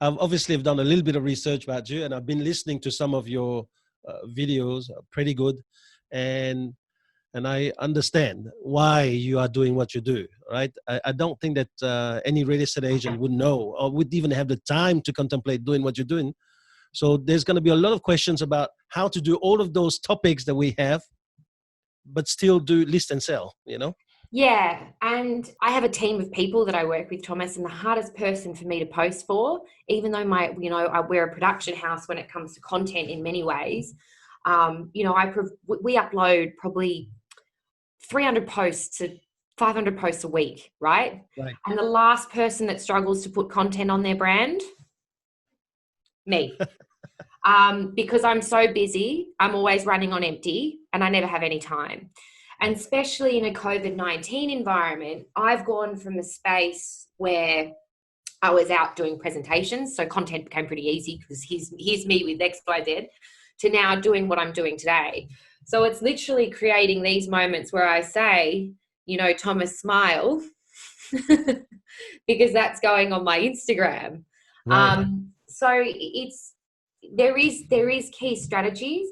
I've obviously have done a little bit of research about you, and I've been listening to some of your videos, pretty good. And I understand why you are doing what you do, right? I don't think that any real estate agent would know or would even have the time to contemplate doing what you're doing. So there's going to be a lot of questions about how to do all of those topics that we have, but still do list and sell, you know? Yeah, and I have a team of people that I work with, Thomas, and the hardest person for me to post for, even though we're a production house when it comes to content in many ways, we upload probably 300 posts to 500 posts a week, right? Right. And the last person that struggles to put content on their brand, me. Because I'm so busy, I'm always running on empty and I never have any time. And especially in a COVID-19 environment, I've gone from a space where I was out doing presentations, so content became pretty easy because here's me with X, Y, Z, to now doing what I'm doing today. So it's literally creating these moments where I say, Thomas, smile, because that's going on my Instagram. Right. So there is key strategies.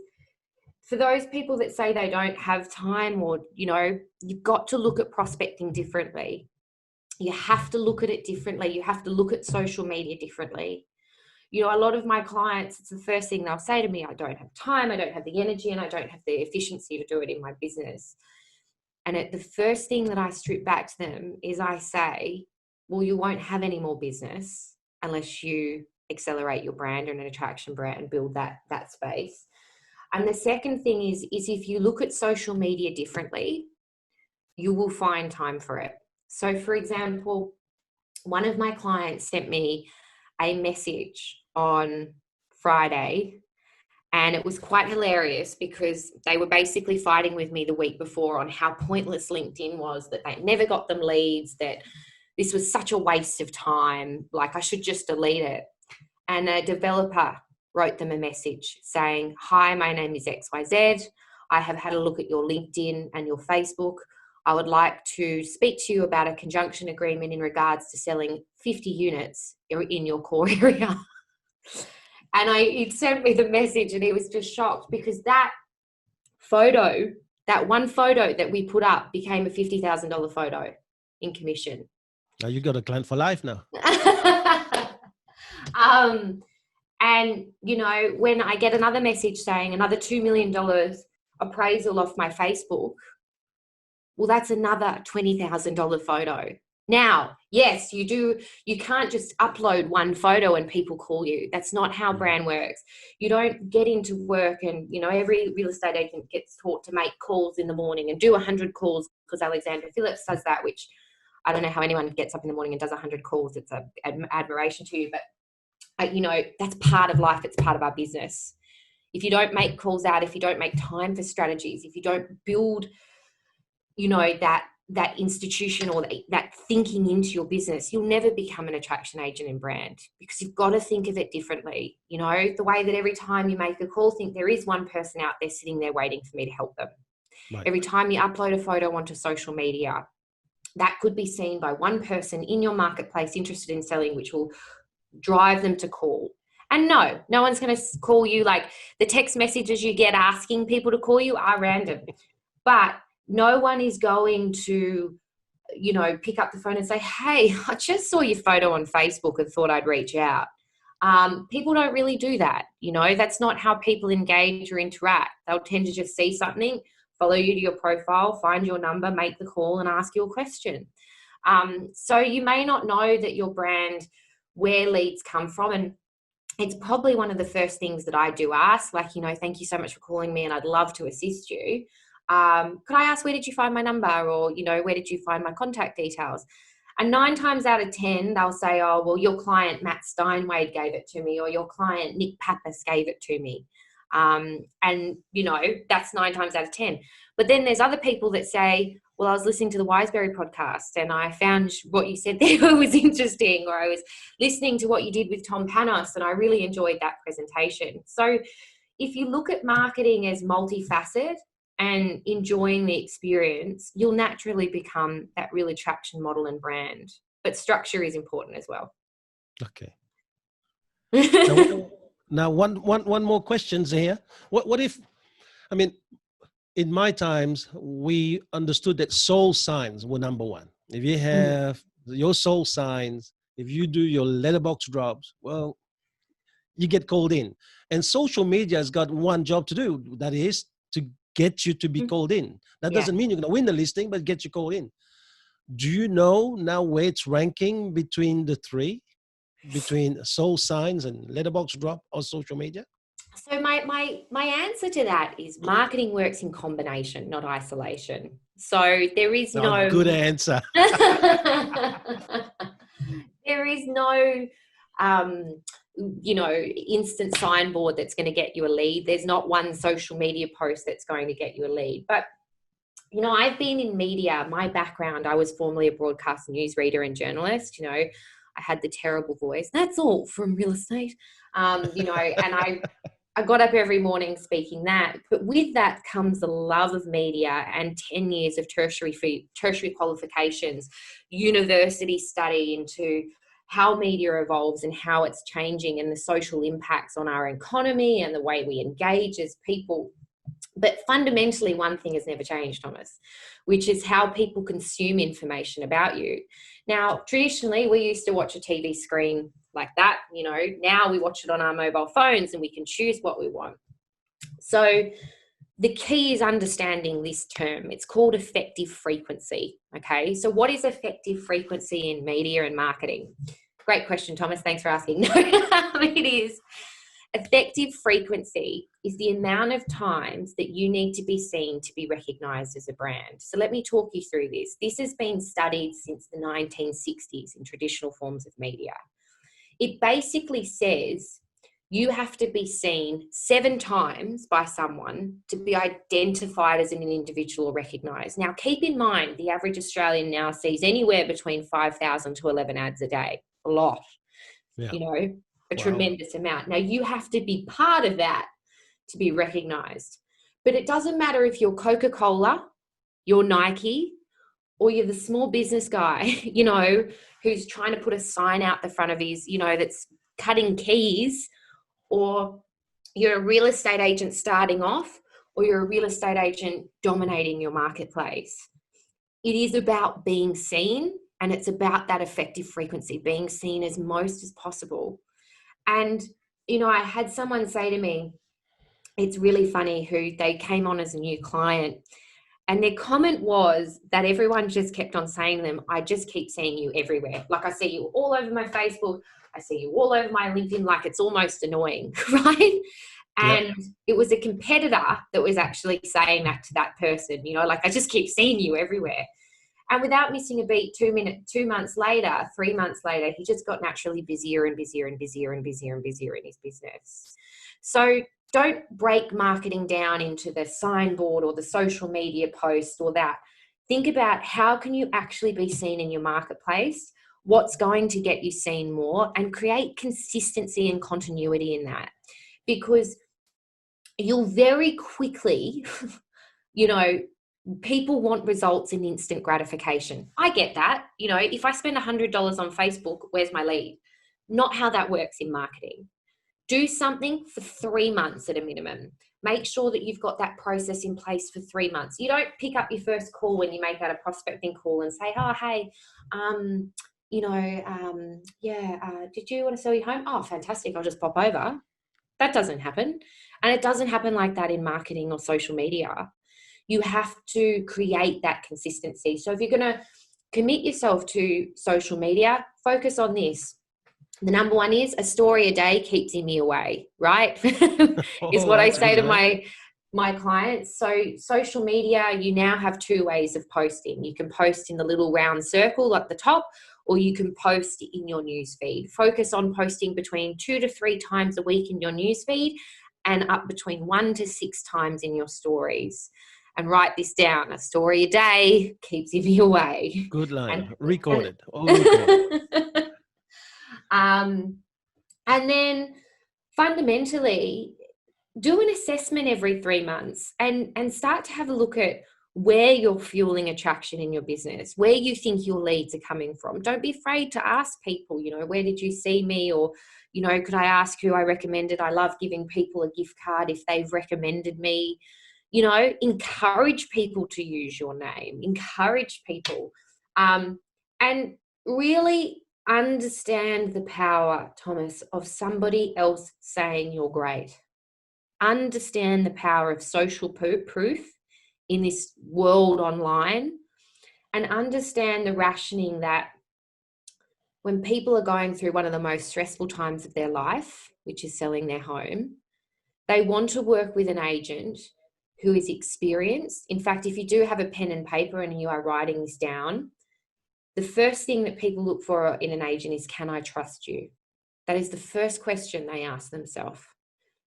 For those people that say they don't have time, or, you've got to look at prospecting differently. You have to look at it differently. You have to look at social media differently. A lot of my clients, it's the first thing they'll say to me, I don't have time, I don't have the energy, and I don't have the efficiency to do it in my business. And the first thing that I strip back to them is I say, well, you won't have any more business unless you accelerate your brand and an attraction brand and build that space. And the second thing is if you look at social media differently, you will find time for it. So, for example, one of my clients sent me a message on Friday, and it was quite hilarious because they were basically fighting with me the week before on how pointless LinkedIn was, that they never got them leads, that this was such a waste of time, like I should just delete it. And a developer wrote them a message saying, hi, my name is XYZ. I have had a look at your LinkedIn and your Facebook. I would like to speak to you about a conjunction agreement in regards to selling 50 units in your core area. And he sent me the message and he was just shocked because that one photo that we put up became a $50,000 photo in commission. Now you got a client for life now. And, when I get another message saying another $2 million appraisal off my Facebook, well, that's another $20,000 photo. Now, yes, you can't just upload one photo and people call you. That's not how brand works. You don't get into work and, every real estate agent gets taught to make calls in the morning and do 100 calls because Alexander Phillips does that, which I don't know how anyone gets up in the morning and does 100 calls. It's an admiration to you, but that's part of life. It's part of our business. If you don't make calls out, if you don't make time for strategies, if you don't build, that institution or that thinking into your business, you'll never become an attraction agent in brand, because you've got to think of it differently. The way that every time you make a call, think there is one person out there sitting there waiting for me to help them. Right. Every time you upload a photo onto social media, that could be seen by one person in your marketplace interested in selling, which will drive them to call. And no one's going to call you. Like, the text messages you get asking people to call you are random, but no one is going to, pick up the phone and say, hey, I just saw your photo on Facebook and thought I'd reach out. People don't really do that. That's not how people engage or interact. They'll tend to just see something, follow you to your profile, find your number, make the call and ask you a question. So you may not know that your brand, where leads come from. And it's probably one of the first things that I do ask, like, thank you so much for calling me and I'd love to assist you. Could I ask, where did you find my number? Or, where did you find my contact details? And 9 times out of 10, they'll say, oh, well, your client, Matt Steinwade, gave it to me, or your client, Nick Pappas, gave it to me. And, that's 9 times out of 10. But then there's other people that say, well, I was listening to the Wiseberry podcast and I found what you said there was interesting, or I was listening to what you did with Tom Panos and I really enjoyed that presentation. So if you look at marketing as multifaceted and enjoying the experience, you'll naturally become that real attraction model and brand. But structure is important as well. Okay. Now, now one more questions here. What if, I mean, in my times, we understood that soul signs were number one. If you Mm. have your soul signs, if you do your letterbox drops, well, you get called in. And social media has got one job to do, that is to get you to be called in. That Yeah. doesn't mean you're going to win the listing, but get you called in. Do you know now where it's ranking between the three, between soul signs and letterbox drop on social media? So my answer to that is marketing works in combination, not isolation. So there is Oh, no good answer. there is no instant signboard that's going to get you a lead. There's not one social media post that's going to get you a lead. But I've been in media. My background, I was formerly a broadcast news reader and journalist. I had the terrible voice. That's all from real estate. And I got up every morning speaking that. But with that comes the love of media and 10 years of tertiary qualifications, university study into how media evolves and how it's changing and the social impacts on our economy and the way we engage as people. But fundamentally, one thing has never changed, Thomas, which is how people consume information about you. Now, traditionally, we used to watch a TV screen like that. Now we watch it on our mobile phones and we can choose what we want. So the key is understanding this term. It's called effective frequency. Okay. So what is effective frequency in media and marketing? Great question, Thomas. Thanks for asking. No, it is. Effective frequency is the amount of times that you need to be seen to be recognized as a brand. So let me talk you through this. This has been studied since the 1960s in traditional forms of media. It basically says you have to be seen 7 times by someone to be identified as an individual or recognized. Now, keep in mind, the average Australian now sees anywhere between 5,000 to 11 ads a day. A lot. Yeah. A tremendous amount. Now, you have to be part of that to be recognized. But it doesn't matter if you're Coca-Cola, you're Nike, or you're the small business guy, who's trying to put a sign out the front of his, that's cutting keys, or you're a real estate agent starting off, or you're a real estate agent dominating your marketplace. It is about being seen, and it's about that effective frequency, being seen as most as possible. And, I had someone say to me, it's really funny, who they came on as a new client, and their comment was that everyone just kept on saying to them, I just keep seeing you everywhere. Like, I see you all over my Facebook. I see you all over my LinkedIn. Like, it's almost annoying, right? And Yep. it was a competitor that was actually saying that to that person, like, I just keep seeing you everywhere. And without missing a beat, 2 months later, 3 months later, he just got naturally busier and busier and busier and busier and busier in his business. So don't break marketing down into the signboard or the social media post or that. Think about, how can you actually be seen in your marketplace? What's going to get you seen more? And create consistency and continuity in that. Because you'll very quickly, people want results in instant gratification. I get that. If I spend $100 on Facebook, where's my lead? Not how that works in marketing. Do something for 3 months at a minimum. Make sure that you've got that process in place for 3 months. You don't pick up your first call when you make out a prospecting call and say, oh, hey, did you want to sell your home? Oh, fantastic. I'll just pop over. That doesn't happen. And it doesn't happen like that in marketing or social media. You have to create that consistency. So if you're going to commit yourself to social media, focus on this. The number one is, a story a day keeps me away, right? Is Oh, what I that's say good, to man. my clients. So social media, you now have 2 ways of posting. You can post in the little round circle at the top, or you can post in your newsfeed. Focus on posting between 2 to 3 times a week in your newsfeed, and up between 1 to 6 times in your stories. And write this down: a story a day keeps me away. Good line. And, Recorded. All recorded. and then fundamentally, do an assessment every 3 months and start to have a look at where you're fueling attraction in your business, where you think your leads are coming from. Don't be afraid to ask people, where did you see me? Or, could I ask who I recommended? I love giving people a gift card if they've recommended me. Encourage people to use your name, encourage people, and really understand the power, Thomas, of somebody else saying you're great. Understand the power of social proof in this world online, and understand the rationing that when people are going through one of the most stressful times of their life, which is selling their home, they want to work with an agent who is experienced. In fact, if you do have a pen and paper and you are writing this down, the first thing that people look for in an agent is, can I trust you? That is the first question they ask themselves.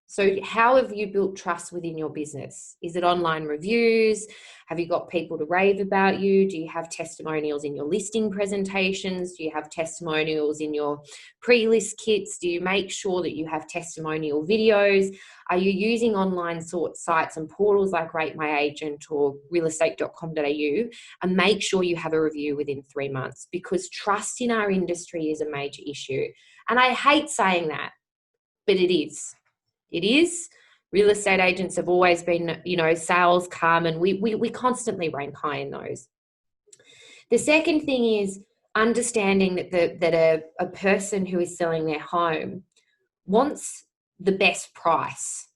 So how have you built trust within your business? Is it online reviews? Have you got people to rave about you? Do you have testimonials in your listing presentations? Do you have testimonials in your pre-list kits? Do you make sure that you have testimonial videos? Are you using online sites and portals like Rate My Agent or realestate.com.au? And make sure you have a review within 3 months, because trust in our industry is a major issue. And I hate saying that, but it is. It is. Real estate agents have always been, sales come, and we constantly rank high in those. The second thing is understanding that a person who is selling their home wants the best price.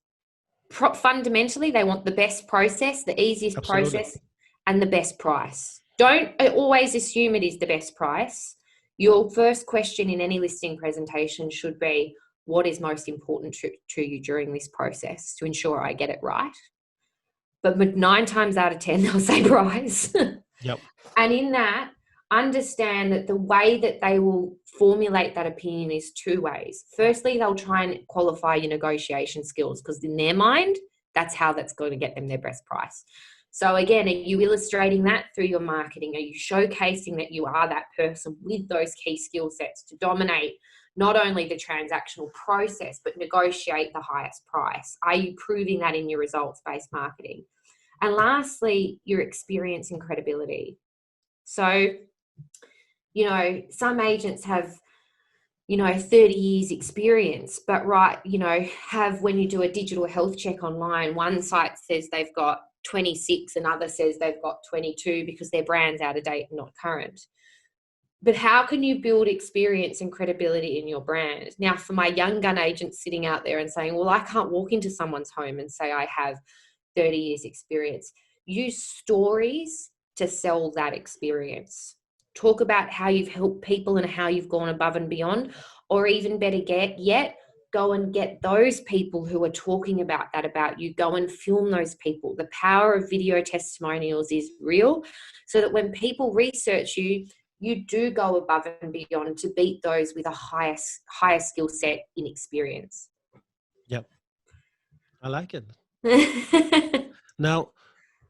Fundamentally, they want the best process, the easiest Absolutely. process, and the best price. Don't always assume it is the best price. Your first question in any listing presentation should be, what is most important to you during this process to ensure I get it right? But 9 times out of 10, they'll say price. Yep. And in that, understand that the way that they will formulate that opinion is 2 ways. Firstly, they'll try and qualify your negotiation skills, because in their mind, that's how that's going to get them their best price. So again, are you illustrating that through your marketing? Are you showcasing that you are that person with those key skill sets to dominate not only the transactional process, but negotiate the highest price? Are you proving that in your results-based marketing? And lastly, your experience and credibility. So, some agents have, 30 years experience, but have, when you do a digital health check online, one site says they've got 26, another says they've got 22 because their brand's out of date and not current. But how can you build experience and credibility in your brand? Now, for my young gun agents sitting out there and saying, well, I can't walk into someone's home and say I have 30 years experience. Use stories to sell that experience. Talk about how you've helped people and how you've gone above and beyond, or even better yet, go and get those people who are talking about that about you. Go and film those people. The power of video testimonials is real, so that when people research you, you do go above and beyond to beat those with a higher skill set in experience. Yep. I like it. Now,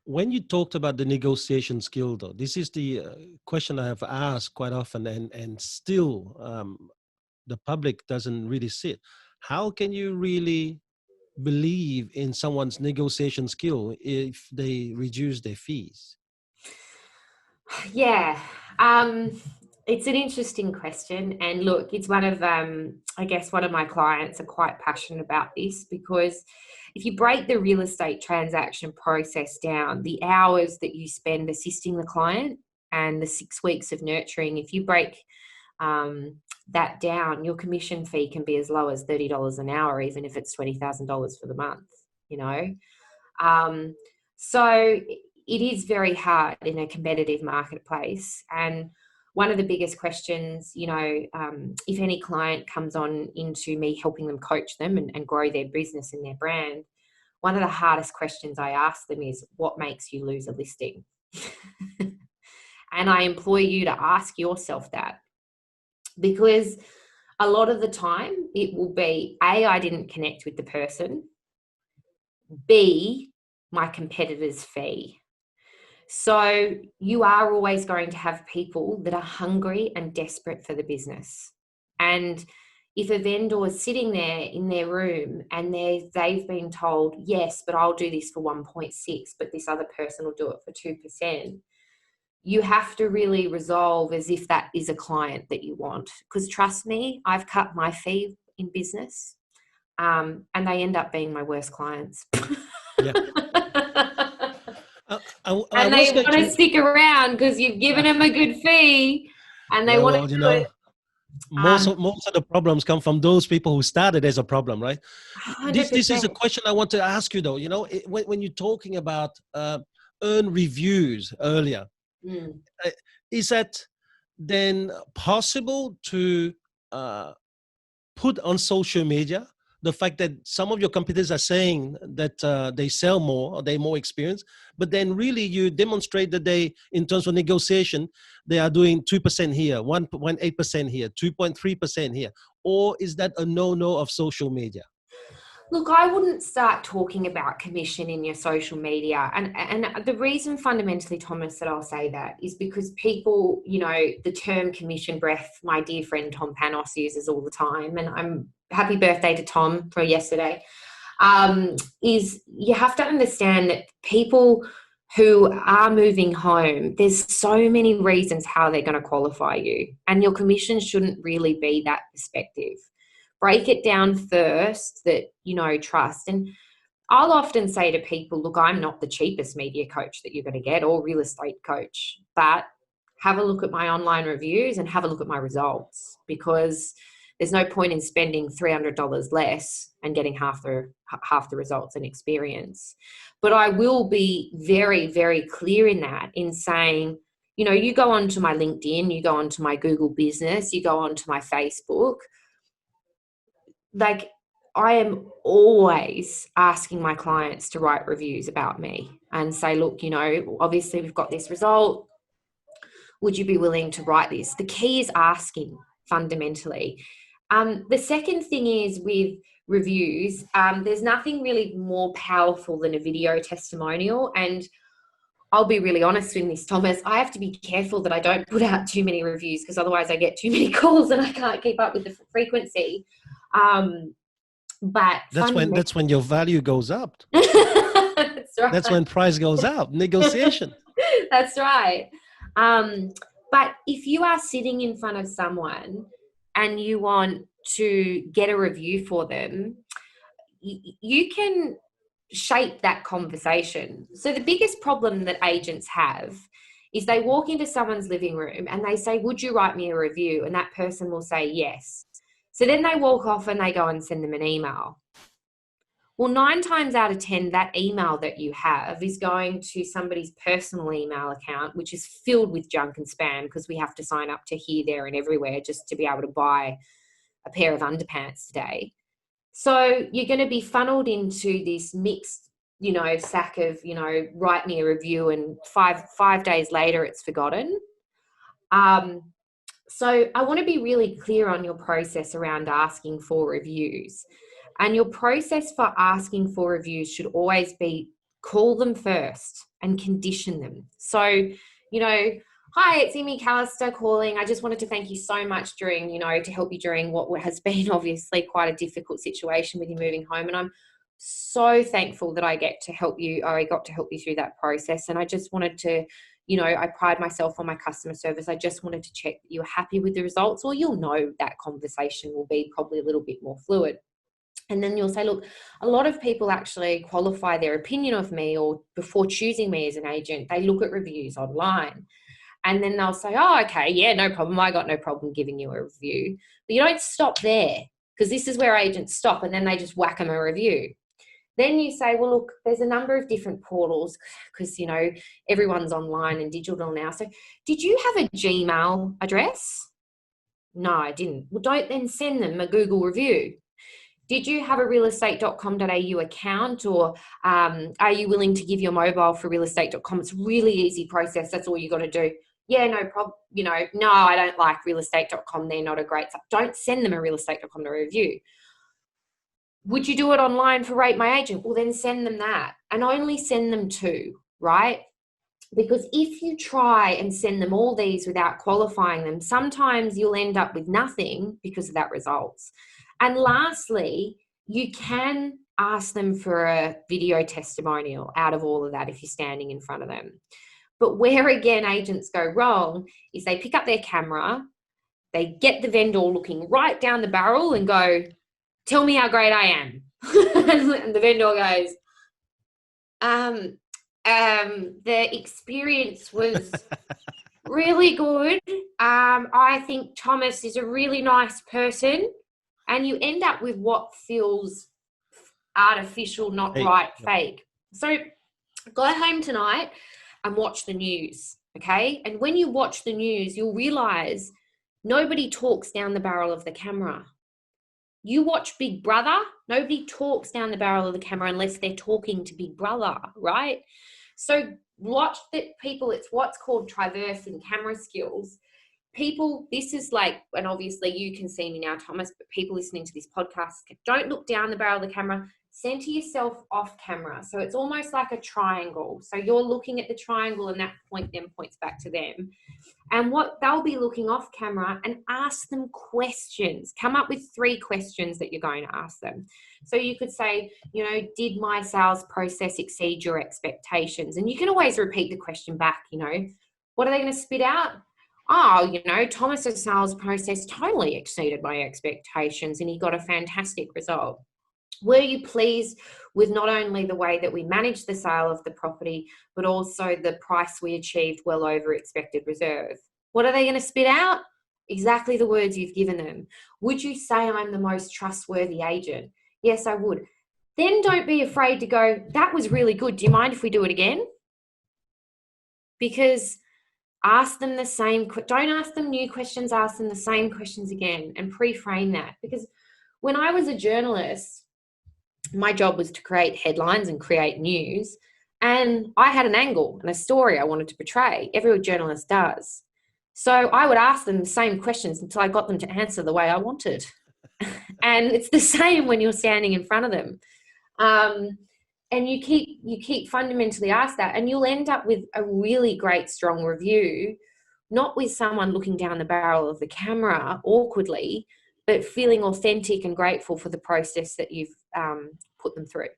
when you talked about the negotiation skill, though, this is the question I have asked quite often, and still the public doesn't really see it. How can you really believe in someone's negotiation skill if they reduce their fees? Yeah, it's an interesting question. And look, it's one of, I guess one of my clients are quite passionate about this, because if you break the real estate transaction process down, the hours that you spend assisting the client and the 6 weeks of nurturing, if you break that down, your commission fee can be as low as $30 an hour, even if it's $20,000 for the month, So it is very hard in a competitive marketplace. And one of the biggest questions, if any client comes on into me helping them coach them and grow their business and their brand, one of the hardest questions I ask them is, what makes you lose a listing? And I implore you to ask yourself that, because a lot of the time it will be, A, I didn't connect with the person, B, my competitor's fee. So you are always going to have people that are hungry and desperate for the business. And if a vendor is sitting there in their room and they've been told, yes, but I'll do this for 1.6, but this other person will do it for 2%, you have to really resolve as if that is a client that you want. Because trust me, I've cut my fee in business, and they end up being my worst clients. Yeah. I And was they going want to stick around because you've given them a good fee, and they yeah, want well, to do it. most of the problems come from those people who started as a problem, right? This is a 100%. question I want to ask you, though. When you're talking about earned reviews earlier, is that then possible to put on social media the fact that some of your competitors are saying that they sell more or they're more experienced, but then really you demonstrate that they, in terms of negotiation, they are doing 2% here, 1.8% here, 2.3% here? Or is that a no-no of social media? Look, I wouldn't start talking about commission in your social media. And the reason fundamentally, Thomas, that I'll say that is because people, the term commission breath, my dear friend Tom Panos uses all the time. And I'm happy birthday to Tom for yesterday. Is you have to understand that people who are moving home, there's so many reasons how they're going to qualify you. And your commission shouldn't really be that perspective. Break it down first that, trust. And I'll often say to people, look, I'm not the cheapest media coach that you're going to get or real estate coach, but have a look at my online reviews and have a look at my results, because there's no point in spending $300 less and getting half the results and experience. But I will be very, very clear in that, in saying, you go onto my LinkedIn, you go onto my Google business, you go onto my Facebook, like, I am always asking my clients to write reviews about me and say, look, obviously we've got this result. Would you be willing to write this? The key is asking, fundamentally. The second thing is with reviews, there's nothing really more powerful than a video testimonial. And I'll be really honest with this, Thomas. I have to be careful that I don't put out too many reviews, because otherwise I get too many calls and I can't keep up with the frequency. But That's when your value goes up. That's right. That's when price goes up. Negotiation. That's right. But if you are sitting in front of someone and you want to get a review for them, you can shape that conversation. So the biggest problem that agents have is they walk into someone's living room and they say, would you write me a review? And that person will say yes. So then they walk off and they go and send them an email. Well, 9 times out of 10, that email that you have is going to somebody's personal email account, which is filled with junk and spam, because we have to sign up to here, there, and everywhere just to be able to buy a pair of underpants today. So you're going to be funneled into this mixed, sack of, write me a review, and five days later it's forgotten. So I want to be really clear on your process around asking for reviews. And your process for asking for reviews should always be, call them first and condition them. So, hi, it's Imogen Callister calling. I just wanted to thank you so much to help you during what has been obviously quite a difficult situation with you moving home. And I'm so thankful that I got to help you through that process. And I just wanted to, I pride myself on my customer service. I just wanted to check that you were happy with the results, or you'll know that conversation will be probably a little bit more fluid. And then you'll say, look, a lot of people actually qualify their opinion of me, or before choosing me as an agent, they look at reviews online. And then they'll say, oh, okay, yeah, no problem. I got no problem giving you a review. But you don't stop there, because this is where agents stop and then they just whack them a review. Then you say, well, look, there's a number of different portals, because, everyone's online and digital now. So did you have a Gmail address? No, I didn't. Well, don't then send them a Google review. Did you have a realestate.com.au account, or are you willing to give your mobile for realestate.com? It's a really easy process. That's all you got to do. Yeah, no problem. No, I don't like realestate.com. They're not a great. Don't send them a realestate.com to review. Would you do it online for Rate My Agent? Well, then send them that, and only send them 2, right? Because if you try and send them all these without qualifying them, sometimes you'll end up with nothing because of that results. And lastly, you can ask them for a video testimonial out of all of that if you're standing in front of them. But where, again, agents go wrong is they pick up their camera, they get the vendor looking right down the barrel and go, tell me how great I am. And the vendor goes, the experience was really good. I think Thomas is a really nice person. And you end up with what feels artificial, not right, fake. So go home tonight and watch the news, okay? And when you watch the news, you'll realize nobody talks down the barrel of the camera. You watch Big Brother, nobody talks down the barrel of the camera unless they're talking to Big Brother, right? So watch the people, it's what's called traversing camera skills. People, this is like, and obviously you can see me now, Thomas, but people listening to this podcast, don't look down the barrel of the camera, center yourself off camera. So it's almost like a triangle. So you're looking at the triangle and that point then points back to them. And what they'll be looking off camera, and ask them questions. Come up with 3 questions that you're going to ask them. So you could say, you know, did my sales process exceed your expectations? And you can always repeat the question back, you know, what are they going to spit out? Oh, you know, Thomas's sales process totally exceeded my expectations and he got a fantastic result. Were you pleased with not only the way that we managed the sale of the property, but also the price we achieved well over expected reserve? What are they going to spit out? Exactly the words you've given them. Would you say I'm the most trustworthy agent? Yes, I would. Then don't be afraid to go, that was really good. Do you mind if we do it again? Because ask them the same, don't ask them new questions, ask them the same questions again and pre-frame that. Because when I was a journalist, my job was to create headlines and create news. And I had an angle and a story I wanted to portray. Every journalist does. So I would ask them the same questions until I got them to answer the way I wanted. And it's the same when you're standing in front of them. And you keep fundamentally ask that, and you'll end up with a really great, strong review, not with someone looking down the barrel of the camera awkwardly, but feeling authentic and grateful for the process that you've put them through.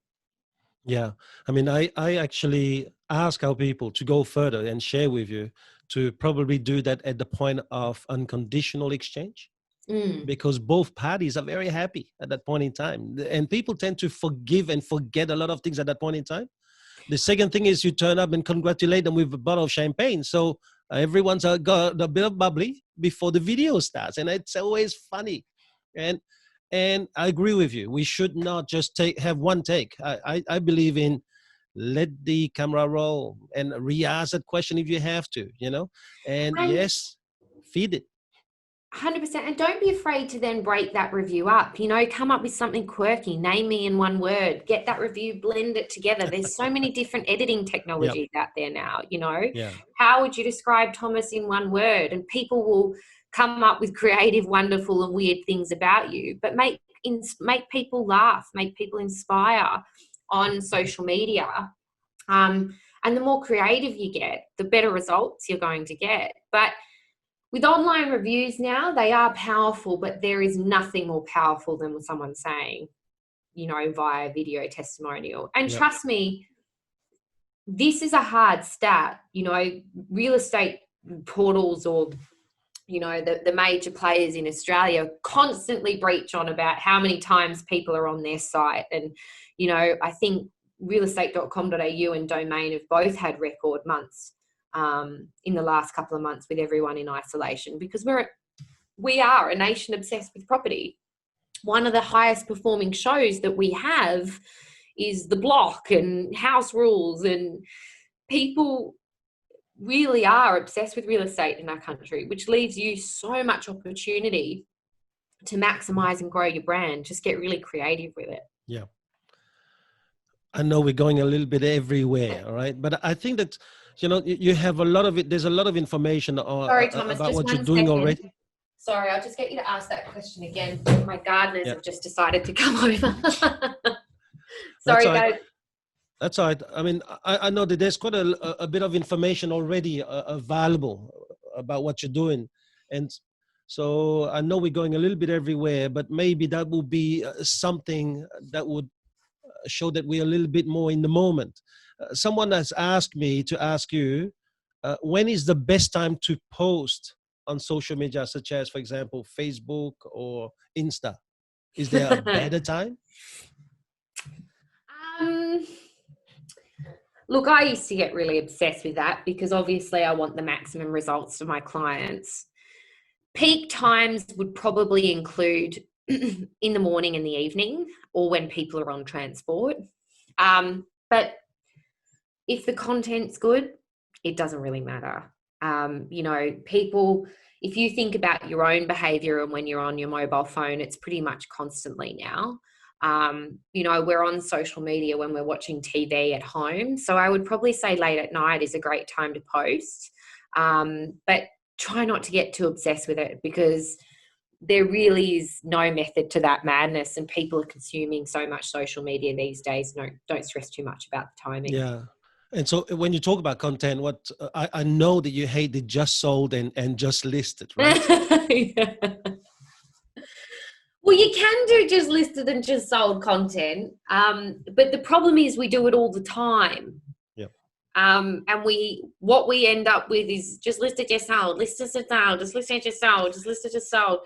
Yeah. I mean, I actually ask our people to go further and share with you to probably do that at the point of unconditional exchange. Because both parties are very happy at that point in time. And people tend to forgive and forget a lot of things at that point in time. The second thing is you turn up and congratulate them with a bottle of champagne. So everyone's got a bit of bubbly before the video starts. And it's always funny. And I agree with you. We should not just have one take. I believe in let the camera roll and re-ask that question if you have to, you know, and yes, feed it. 100%. And don't be afraid to then break that review up, you know, come up with something quirky, name me in one word, get that review, blend it together. There's so many different editing technologies out there now, you know. How would you describe Thomas in one word? And people will come up with creative, wonderful and weird things about you, but make people laugh, make people inspire on social media. And the more creative you get, the better results you're going to get. But with online reviews now, they are powerful, but there is nothing more powerful than someone saying, you know, via video testimonial. And trust me, this is a hard stat. You know, real estate portals or, you know, the major players in Australia constantly breach on about how many times people are on their site. And, you know, I think realestate.com.au and Domain have both had record months in the last couple of months with everyone in isolation, because we are a nation obsessed with property. One of the highest performing shows that we have is The Block and House Rules, and people really are obsessed with real estate in our country, which leaves you so much opportunity to maximize and grow your brand. Just get really creative with it. Yeah. I know we're going a little bit everywhere, all right? But I think that, you know, you have a lot of it. There's a lot of information Sorry, Thomas, about what you're doing already. Sorry, I'll just get you to ask that question again. My gardeners have just decided to come over. Sorry, guys. That's all right. I mean, I know that there's quite a bit of information already available about what you're doing. And so I know we're going a little bit everywhere, but maybe that will be something that would show that we're a little bit more in the moment. Someone has asked me to ask you, when is the best time to post on social media, such as, for example, Facebook or Insta? Is there a better time? Um, Look, I used to get really obsessed with that because obviously I want the maximum results for my clients. Peak times would probably include in the morning and the evening, or when people are on transport. But if the content's good, it doesn't really matter. People, if you think about your own behavior and when you're on your mobile phone, it's pretty much constantly now. We're on social media when we're watching TV at home. So I would probably say late at night is a great time to post. But try not to get too obsessed with it, because there really is no method to that madness, and people are consuming so much social media these days. No, don't stress too much about the timing. Yeah. And so when you talk about content, what I know that you hate the just sold and just listed, right? Yeah. Well, you can do just listed and just sold content, but the problem is we do it all the time. Yeah. And what we end up with is just listed, just sold, listed, just sold, just listed, just sold, just listed, just sold.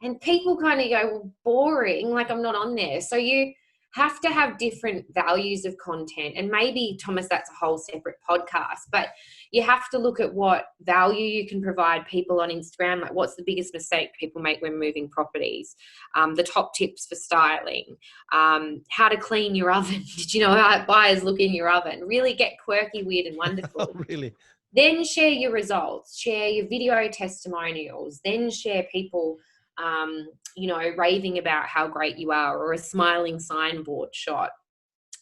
And people kind of go, well, boring, like I'm not on there. So you have to have different values of content. And maybe, Thomas, that's a whole separate podcast, but you have to look at what value you can provide people on Instagram. Like, what's the biggest mistake people make when moving properties? The top tips for styling, how to clean your oven. Did you know how buyers look in your oven? Really get quirky, weird, and wonderful. Oh, really? Then share your results, share your video testimonials, then share people raving about how great you are, or a smiling signboard shot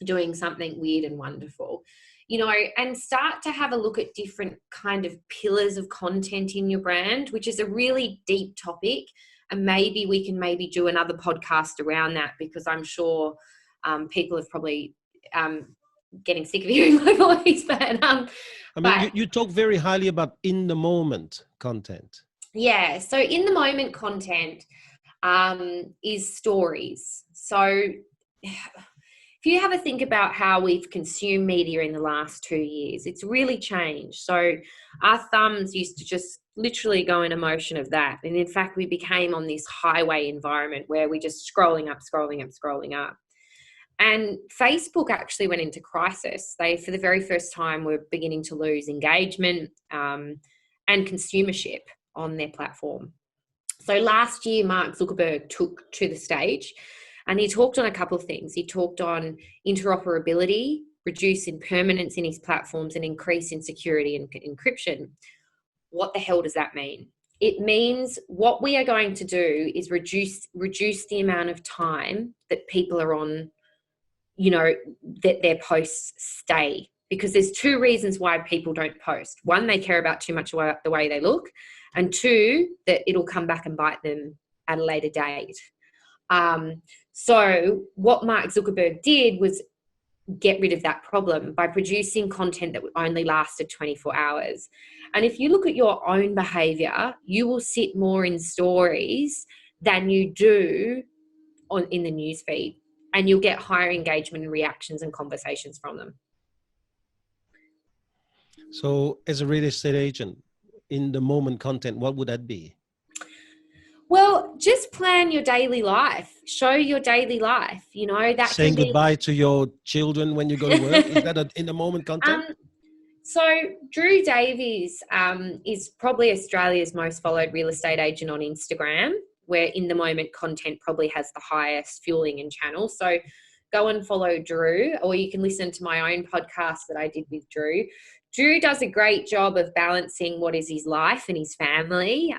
doing something weird and wonderful, and start to have a look at different kind of pillars of content in your brand, which is a really deep topic. And maybe we can do another podcast around that, because I'm sure people have probably getting sick of hearing my voice. But you talk very highly about in the moment content. Yeah. So in the moment content is stories. So if you have a think about how we've consumed media in the last 2 years, it's really changed. So our thumbs used to just literally go in a motion of that. And in fact, we became on this highway environment where we just scrolling up, scrolling up, scrolling up. And Facebook actually went into crisis. They, for the very first time, were beginning to lose engagement and consumership on their platform. So last year, Mark Zuckerberg took to the stage and he talked on a couple of things. He talked on interoperability, reduce impermanence in his platforms, and increase in security and encryption. What the hell does that mean? It means what we are going to do is reduce the amount of time that people are on, that their posts stay. Because there's two reasons why people don't post. One, they care about too much about the way they look. And two, that it'll come back and bite them at a later date. So what Mark Zuckerberg did was get rid of that problem by producing content that only lasted 24 hours. And if you look at your own behavior, you will sit more in stories than you do in the newsfeed. And you'll get higher engagement and reactions and conversations from them. So as a real estate agent, in the moment content, what would that be? Well, just plan your daily life. Show your daily life. That saying can be goodbye to your children when you go to work. Is that in the moment content? So Drew Davies is probably Australia's most followed real estate agent on Instagram, where in the moment content probably has the highest fueling and channel. So go and follow Drew, or you can listen to my own podcast that I did with Drew. Drew does a great job of balancing what is his life and his family.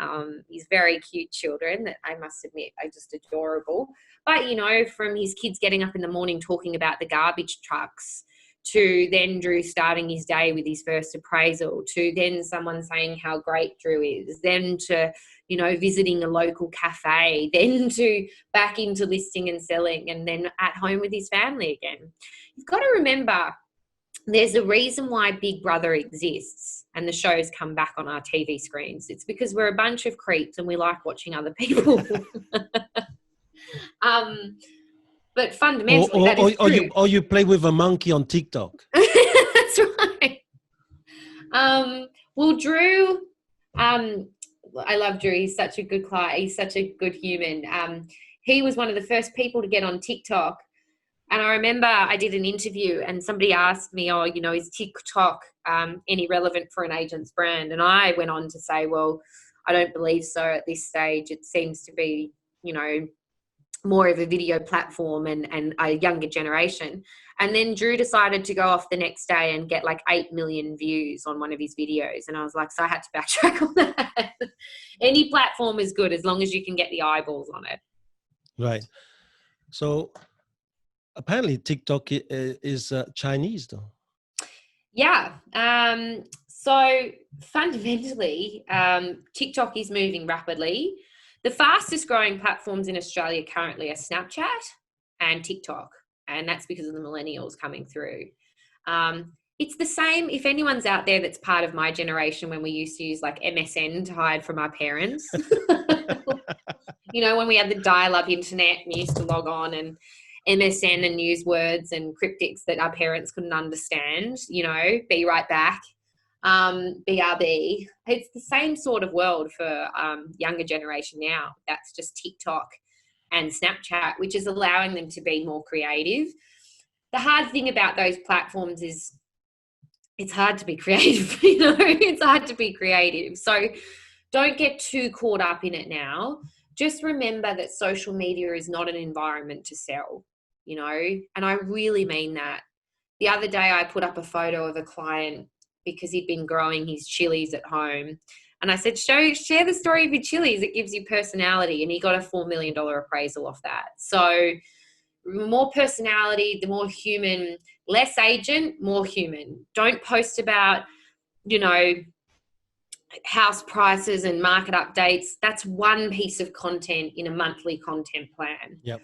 He's very cute children that I must admit are just adorable. But, from his kids getting up in the morning talking about the garbage trucks, to then Drew starting his day with his first appraisal, to then someone saying how great Drew is, then to, visiting a local cafe, then to back into listing and selling, and then at home with his family again. You've got to remember, there's a reason why Big Brother exists and the shows come back on our TV screens. It's because we're a bunch of creeps and we like watching other people. But fundamentally, that is true. Or you play with a monkey on TikTok. That's right. Well, Drew, I love Drew. He's such a good client. He's such a good human. He was one of the first people to get on TikTok. And I remember I did an interview and somebody asked me, oh, you know, is TikTok any relevant for an agent's brand? And I went on to say, well, I don't believe so at this stage. It seems to be, you know, more of a video platform and a younger generation. And then Drew decided to go off the next day and get like 8 million views on one of his videos. And I was like, so I had to backtrack on that. Any platform is good as long as you can get the eyeballs on it. Right. So apparently TikTok is Chinese though. Yeah. So fundamentally, TikTok is moving rapidly. The fastest growing platforms in Australia currently are Snapchat and TikTok. And that's because of the millennials coming through. It's the same, if anyone's out there that's part of my generation when we used to use like MSN to hide from our parents. You know, when we had the dial-up internet and we used to log on and MSN and use words and cryptics that our parents couldn't understand, you know, be right back, BRB. It's the same sort of world for younger generation now. That's just TikTok and Snapchat, which is allowing them to be more creative. The hard thing about those platforms is it's hard to be creative, you know, it's hard to be creative. So don't get too caught up in it now. Just remember that social media is not an environment to sell, you know, and I really mean that. The other day I put up a photo of a client because he'd been growing his chilies at home. And I said, share the story of your chilies. It gives you personality. And he got a $4 million appraisal off that. So more personality, the more human, less agent, more human. Don't post about, you know, house prices and market updates. That's one piece of content in a monthly content plan. Yep.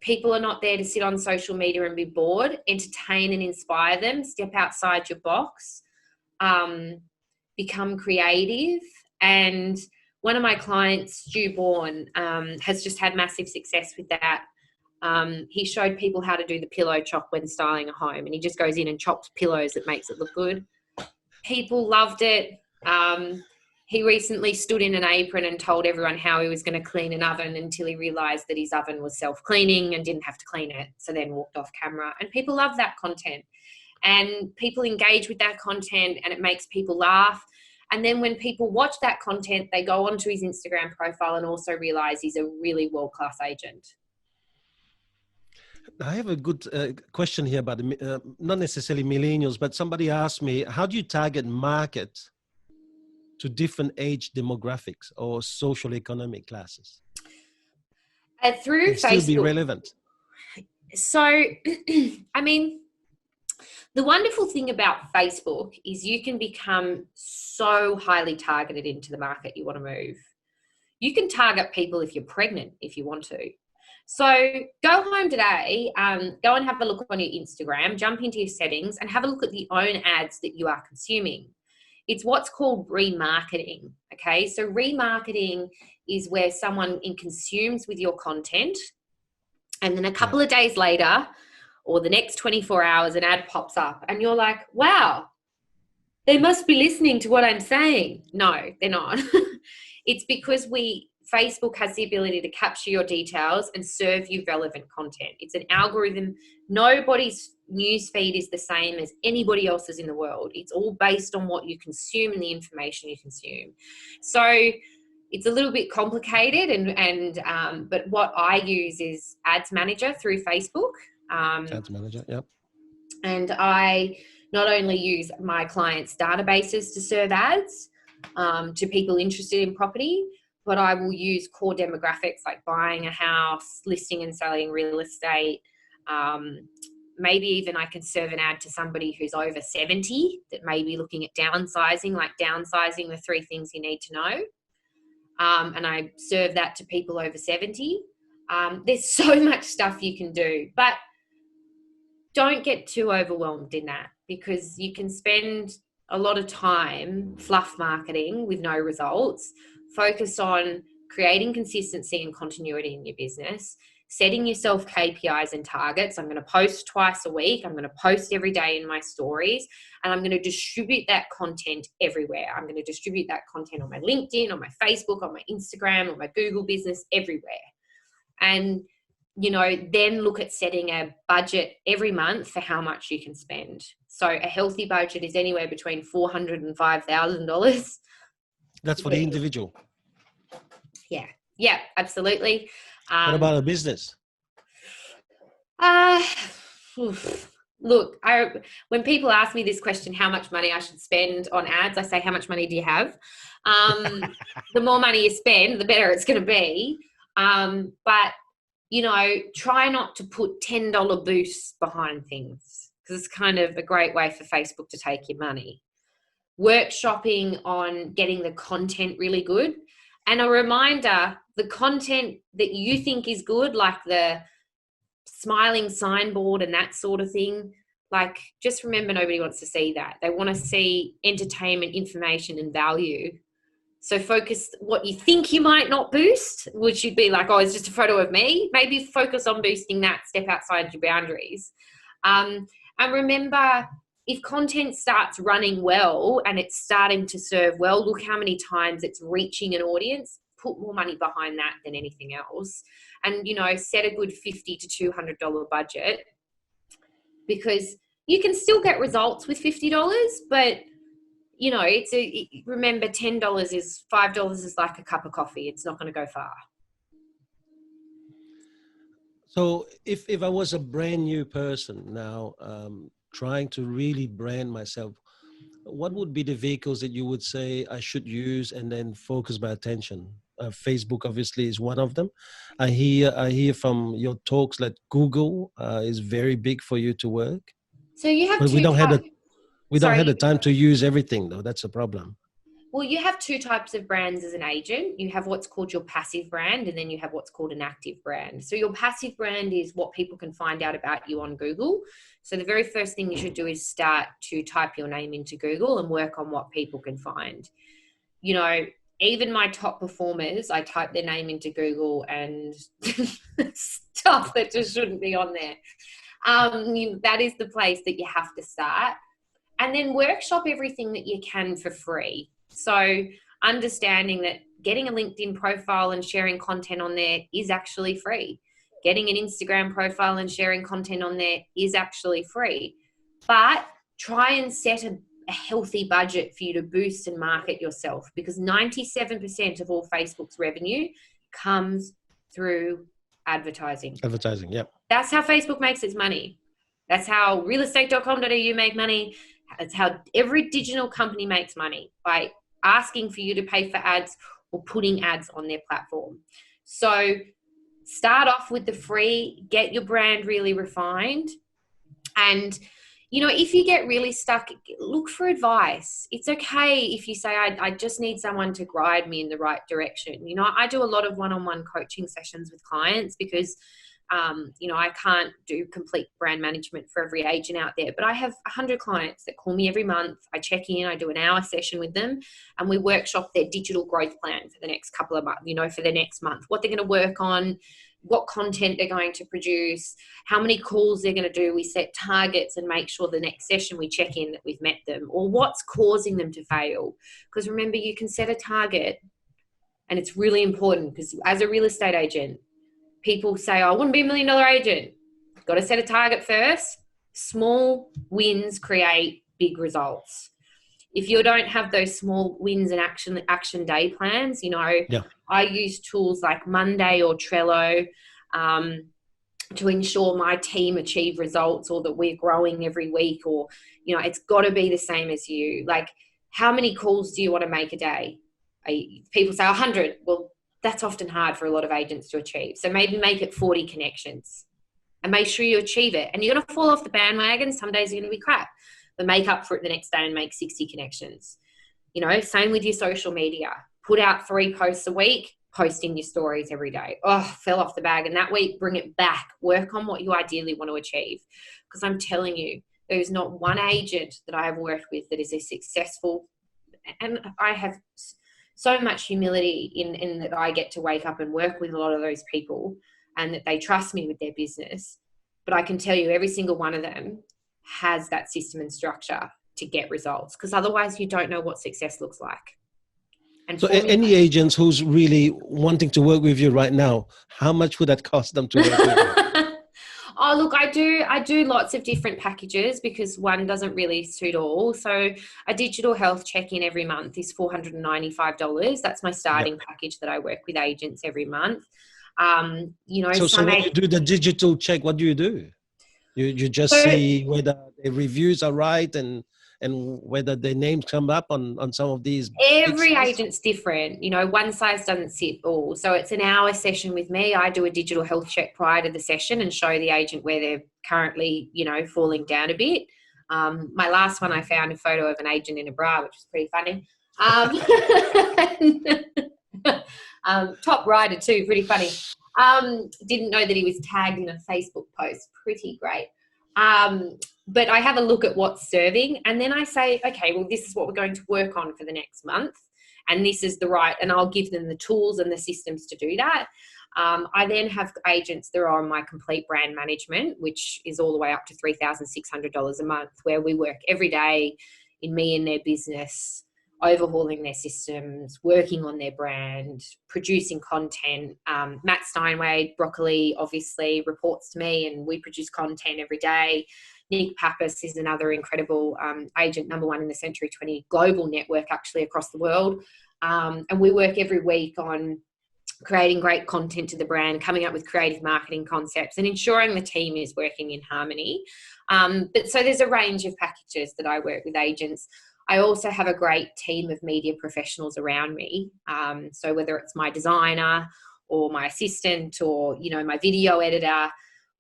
People are not there to sit on social media and be bored. Entertain and inspire them. Step outside your box. Become creative. And one of my clients, Stu Bourne, has just had massive success with that. He showed people how to do the pillow chop when styling a home, and he just goes in and chops pillows that makes it look good. People loved it. He recently stood in an apron and told everyone how he was going to clean an oven until he realised that his oven was self-cleaning and didn't have to clean it, so then walked off camera. And people love that content. And people engage with that content and it makes people laugh. And then when people watch that content, they go onto his Instagram profile and also realise he's a really world-class agent. I have a good question here about not necessarily millennials, but somebody asked me, how do you target market to different age demographics or social economic classes? Through and Facebook. Still be relevant. So, I mean, the wonderful thing about Facebook is you can become so highly targeted into the market you want to move. You can target people if you're pregnant, if you want to. So go home today, go and have a look on your Instagram, jump into your settings and have a look at the own ads that you are consuming. It's what's called remarketing, okay? So remarketing is where someone consumes with your content and then a couple of days later or the next 24 hours an ad pops up and you're like, wow, they must be listening to what I'm saying. No, they're not. It's because Facebook has the ability to capture your details and serve you relevant content. It's an algorithm. Nobody's news feed is the same as anybody else's in the world. It's all based on what you consume and the information you consume. So it's a little bit complicated but what I use is Ads Manager through Facebook. Ads Manager, yep. And I not only use my clients' databases to serve ads to people interested in property, but I will use core demographics like buying a house, listing and selling real estate. Maybe even I can serve an ad to somebody who's over 70 that may be looking at downsizing, like downsizing the 3 things you need to know. And I serve that to people over 70. There's so much stuff you can do. But don't get too overwhelmed in that, because you can spend a lot of time fluff marketing with no results. Focus on creating consistency and continuity in your business, setting yourself KPIs and targets. I'm going to post twice a week. I'm going to post every day in my stories, and I'm going to distribute that content everywhere. I'm going to distribute that content on my LinkedIn, on my Facebook, on my Instagram, on my Google business, everywhere. And then look at setting a budget every month for how much you can spend. So a healthy budget is anywhere between $400 and $5,000. That's for the individual. Yeah, absolutely. What about a business? Look, when people ask me this question, how much money I should spend on ads, I say, how much money do you have? The more money you spend, the better it's going to be. But try not to put $10 boosts behind things, because it's kind of a great way for Facebook to take your money. Workshopping on getting the content really good. And a reminder, the content that you think is good, like the smiling signboard and that sort of thing, like, just remember, nobody wants to see that. They want to see entertainment, information, and value. So focus what you think you might not boost, which you'd be like, oh, it's just a photo of me. Maybe focus on boosting that, step outside your boundaries. And remember, if content starts running well and it's starting to serve well, look how many times it's reaching an audience. Put more money behind that than anything else. And, set a good $50 to $200 budget, because you can still get results with $50, but remember, $10 is $5 is like a cup of coffee. It's not going to go far. So if I was a brand new person now, trying to really brand myself, what would be the vehicles that you would say I should use and then focus my attention? Facebook obviously is one of them. I hear from your talks that Google is very big for you to work. So you have but two we don't have the time to use everything, though. That's a problem. Well, you have two types of brands as an agent. You have what's called your passive brand, and then you have what's called an active brand. So your passive brand is what people can find out about you on Google. So the very first thing you should do is start to type your name into Google and work on what people can find. Even my top performers, I type their name into Google and stuff that just shouldn't be on there. That is the place that you have to start. And then workshop everything that you can for free. So understanding that getting a LinkedIn profile and sharing content on there is actually free. Getting an Instagram profile and sharing content on there is actually free. But try and set a healthy budget for you to boost and market yourself, because 97% of all Facebook's revenue comes through advertising. Advertising, yep. That's how Facebook makes its money. That's how realestate.com.au make money. It's how every digital company makes money, by asking for you to pay for ads or putting ads on their platform. So start off with the free, get your brand really refined. And, if you get really stuck, look for advice. It's okay if you say, I just need someone to guide me in the right direction. I do a lot of one-on-one coaching sessions with clients because I can't do complete brand management for every agent out there, but I have 100 clients that call me every month. I check in, I do an hour session with them, and we workshop their digital growth plan for the next couple of months, for the next month, what they're going to work on, what content they're going to produce, how many calls they're going to do. We set targets and make sure the next session we check in that we've met them, or what's causing them to fail. Because remember, you can set a target, and it's really important, because as a real estate agent, people say, I want to be $1 million agent. You've got to set a target first. Small wins create big results. If you don't have those small wins and action day plans, I use tools like Monday or Trello to ensure my team achieve results, or that we're growing every week, or, it's got to be the same as you. Like, how many calls do you want to make a day? People say 100. Well, that's often hard for a lot of agents to achieve. So maybe make it 40 connections and make sure you achieve it. And you're going to fall off the bandwagon. Some days are going to be crap, but make up for it the next day and make 60 connections. Same with your social media. Put out 3 posts a week, posting your stories every day. Oh, fell off the bag. And that week, bring it back. Work on what you ideally want to achieve. Because I'm telling you, there's not one agent that I have worked with that is a successful, and I have so much humility in that I get to wake up and work with a lot of those people and that they trust me with their business. But I can tell you every single one of them has that system and structure to get results, because otherwise you don't know what success looks like. And So any agents who's really wanting to work with you right now, how much would that cost them to work with you? Oh, look, I do lots of different packages because one doesn't really suit all. So a digital health check-in every month is $495. That's my starting package that I work with agents every month. So when you do the digital check, what do you do? You just see whether the reviews are right and whether the names come up on some of these. Every agent's different. One size doesn't fit all. So it's an hour session with me. I do a digital health check prior to the session and show the agent where they're currently, falling down a bit. My last one, I found a photo of an agent in a bra, which was pretty funny. Top rider too, pretty funny. Didn't know that he was tagged in a Facebook post. Pretty great. But I have a look at what's serving, and then I say, okay, well, this is what we're going to work on for the next month, and this is the right, and I'll give them the tools and the systems to do that. I then have agents that are on my complete brand management, which is all the way up to $3,600 a month, where we work every day in me and their business, overhauling their systems, working on their brand, producing content. Matt Steinway, Broccoli, obviously reports to me, and we produce content every day. Nick Pappas is another incredible agent, number one in the Century 20 global network, actually across the world. And we work every week on creating great content to the brand, coming up with creative marketing concepts, and ensuring the team is working in harmony. But so there's a range of packages that I work with agents. I also have a great team of media professionals around me. So whether it's my designer or my assistant or, my video editor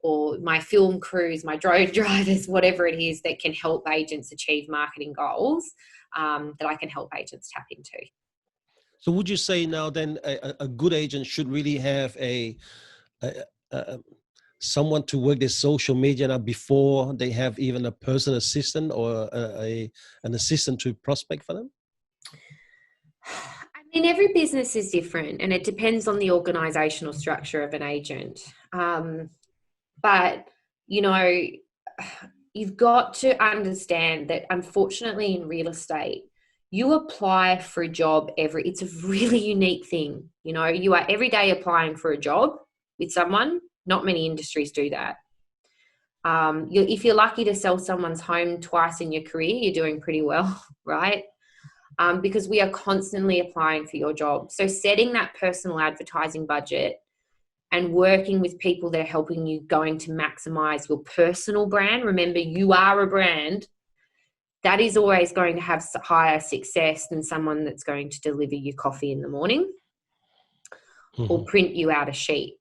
or my film crews, my drone drivers, whatever it is that can help agents achieve marketing goals, that I can help agents tap into. So would you say now then a good agent should really have someone to work their social media now before they have even a personal assistant or an assistant to prospect for them? I mean, every business is different and it depends on the organizational structure of an agent. But, you've got to understand that unfortunately in real estate, you apply for a job it's a really unique thing. You are every day applying for a job with someone. Not many industries do that. If you're lucky to sell someone's home twice in your career, you're doing pretty well, right? Because we are constantly applying for your job. So setting that personal advertising budget and working with people that are helping you going to maximize your personal brand. Remember, you are a brand. That is always going to have higher success than someone that's going to deliver you coffee in the morning or print you out a sheet.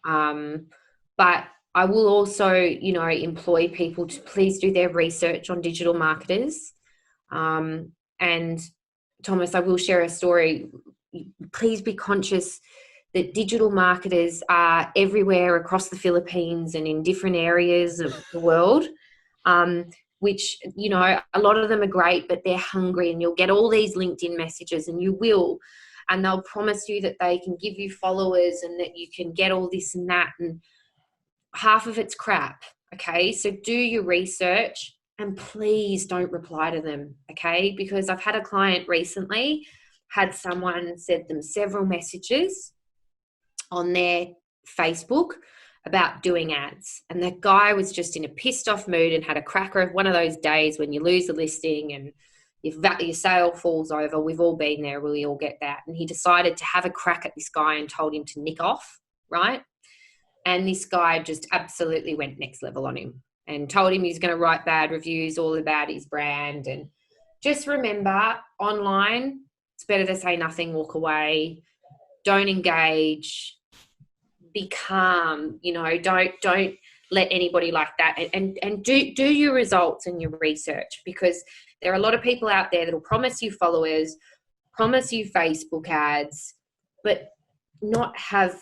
But I will also, employ people to please do their research on digital marketers. And Thomas, I will share a story. Please be conscious that digital marketers are everywhere across the Philippines and in different areas of the world, which, a lot of them are great, but they're hungry, and you'll get all these LinkedIn messages, and you will, and they'll promise you that they can give you followers and that you can get all this and that, and half of it's crap. Okay, so do your research and please don't reply to them. Okay, because I've had a client recently had someone send them several messages on their Facebook about doing ads, and the guy was just in a pissed off mood and had a cracker of one of those days when you lose a listing and your sale falls over. We've all been there, we all get that. And he decided to have a crack at this guy and told him to nick off, right? And this guy just absolutely went next level on him and told him he's going to write bad reviews all about his brand. And just remember, online, it's better to say nothing, walk away, don't engage, be calm, don't let anybody like that, and do your results and your research, because there are a lot of people out there that will promise you followers, promise you Facebook ads, but not have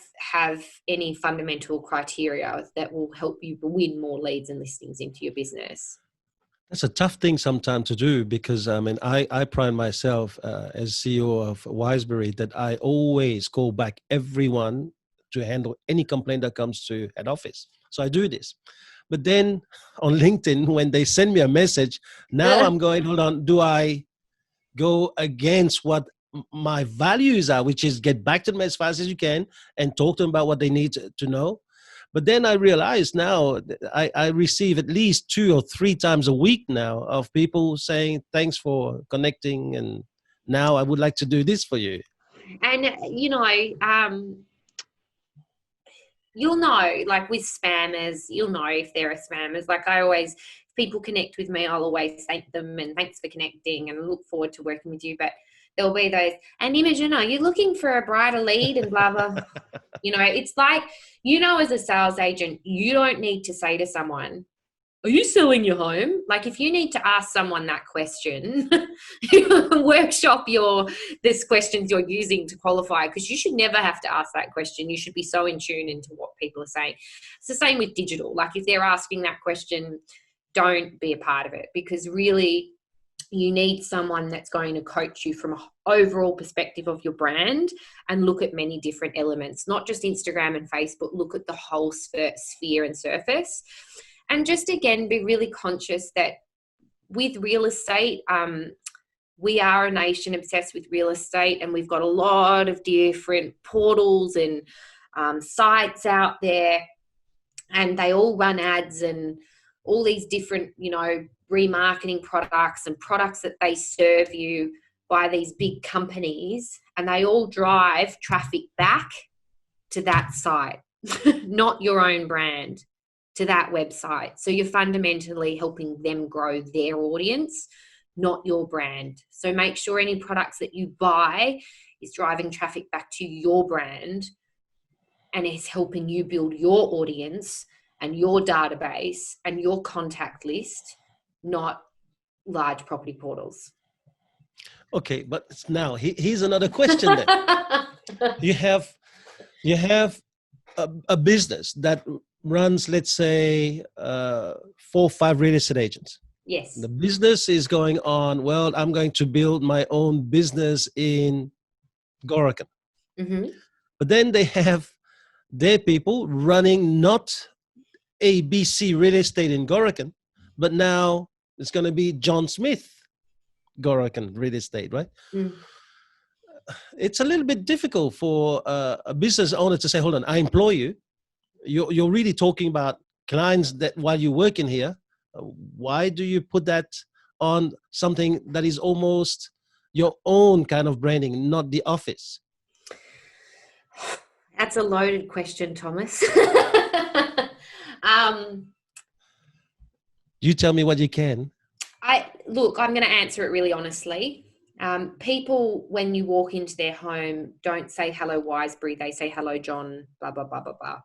any fundamental criteria that will help you win more leads and listings into your business. That's a tough thing sometimes to do, because I mean, I pride myself as CEO of Wiseberry that I always call back everyone to handle any complaint that comes to head office. So I do this. But then on LinkedIn, when they send me a message, now I'm going, hold on, do I go against what my values are, which is get back to them as fast as you can and talk to them about what they need to know? But then I realize now I receive at least 2 or 3 times a week now of people saying, thanks for connecting, and now I would like to do this for you. And, you know, you'll know, like with spammers, you'll know if there are spammers. Like I always, if people connect with me, I'll always thank them and thanks for connecting and look forward to working with you. But there'll be those, and Imogen, are you looking for a brighter lead and blah, blah. You know, it's like, you know, as a sales agent, you don't need to say to someone, are you selling your home? Like if you need to ask someone that question, workshop this questions you're using to qualify, because you should never have to ask that question. You should be so in tune into what people are saying. It's the same with digital. Like if they're asking that question, don't be a part of it, because really you need someone that's going to coach you from an overall perspective of your brand and look at many different elements, not just Instagram and Facebook, look at the whole sphere and surface. And just, again, be really conscious that with real estate, we are a nation obsessed with real estate, and we've got a lot of different portals and sites out there, and they all run ads and all these different, you know, remarketing products and products that they serve you by these big companies, and they all drive traffic back to that site, not your own brand, to that website. So you're fundamentally helping them grow their audience, not your brand. So make sure any products that you buy is driving traffic back to your brand and is helping you build your audience and your database and your contact list, not large property portals. Okay, but now here's another question then. You have a business that runs, let's say, 4 or 5 real estate agents. Yes. The business is going on, well, I'm going to build my own business in Gorokan. Mm-hmm. But then they have their people running not ABC real estate in Gorokan, but now it's going to be John Smith Gorokan real estate, right? Mm. It's a little bit difficult for a business owner to say, hold on, I employ you. You're really talking about clients that while you're working here. Why do you put that on something that is almost your own kind of branding, not the office? That's a loaded question, Thomas. You tell me what you can. Look, I'm going to answer it really honestly. People, when you walk into their home, don't say hello Wiseberry, they say hello John, blah, blah, blah, blah, blah.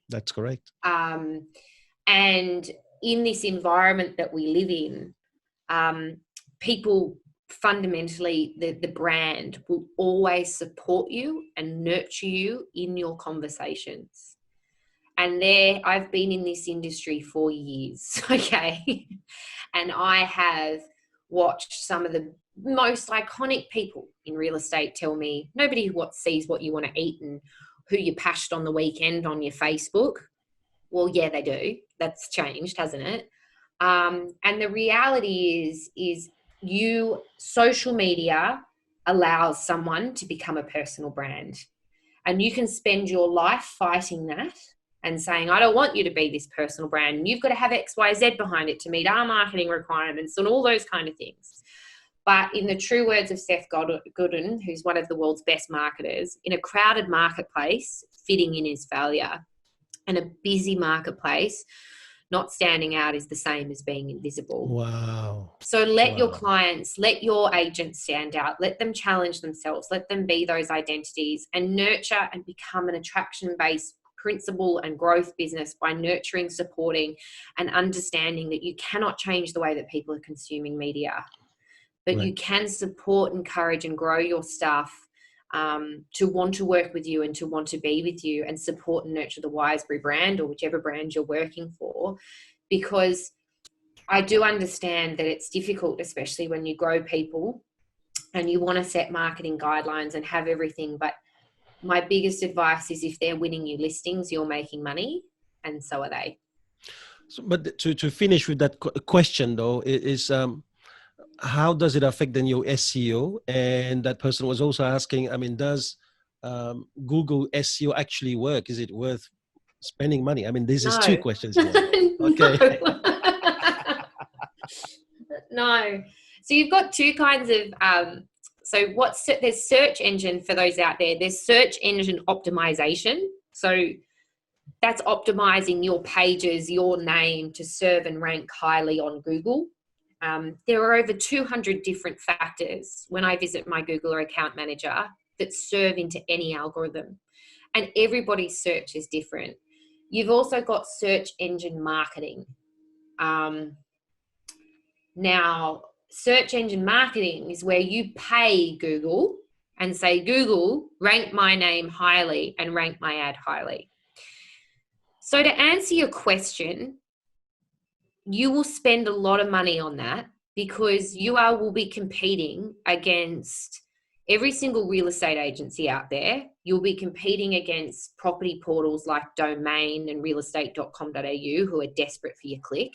That's correct. And in this environment that we live in, people fundamentally, the brand will always support you and nurture you in your conversations. And I've been in this industry for years, okay? And I have watched some of the most iconic people in real estate tell me, nobody sees what you want to eat and who you pashed on the weekend on your Facebook. Well, yeah, they do. That's changed, hasn't it? And the reality is social media allows someone to become a personal brand. And you can spend your life fighting that and saying, I don't want you to be this personal brand. And you've got to have X, Y, Z behind it to meet our marketing requirements and all those kind of things. But in the true words of Seth Godin, who's one of the world's best marketers, in a crowded marketplace, fitting in is failure. And a busy marketplace, not standing out is the same as being invisible. Wow. So let your clients, let your agents stand out. Let them challenge themselves. Let them be those identities and nurture and become an attraction-based principle and growth business by nurturing, supporting, and understanding that you cannot change the way that people are consuming media. But you can support, encourage, and grow your stuff to want to work with you and to want to be with you and support and nurture the Wiseberry brand or whichever brand you're working for, because I do understand that it's difficult, especially when you grow people and you want to set marketing guidelines and have everything. But my biggest advice is if they're winning you listings, you're making money, and so are they. So, but to finish with that question though, is how does it affect then your SEO? And that person was also asking, I mean, does Google SEO actually work? Is it worth spending money? I mean, this is two No. questions in one. Okay. No. So you've got two kinds of, there's search engine for those out there. There's search engine optimization. So that's optimizing your pages, your name to serve and rank highly on Google. There are over 200 different factors when I visit my Google or account manager that serve into any algorithm, and everybody's search is different. You've also got search engine marketing. Now, search engine marketing is where you pay Google and say, Google, rank my name highly and rank my ad highly. So to answer your question, you will spend a lot of money on that because you will be competing against every single real estate agency out there. You'll be competing against property portals like Domain and realestate.com.au who are desperate for your click.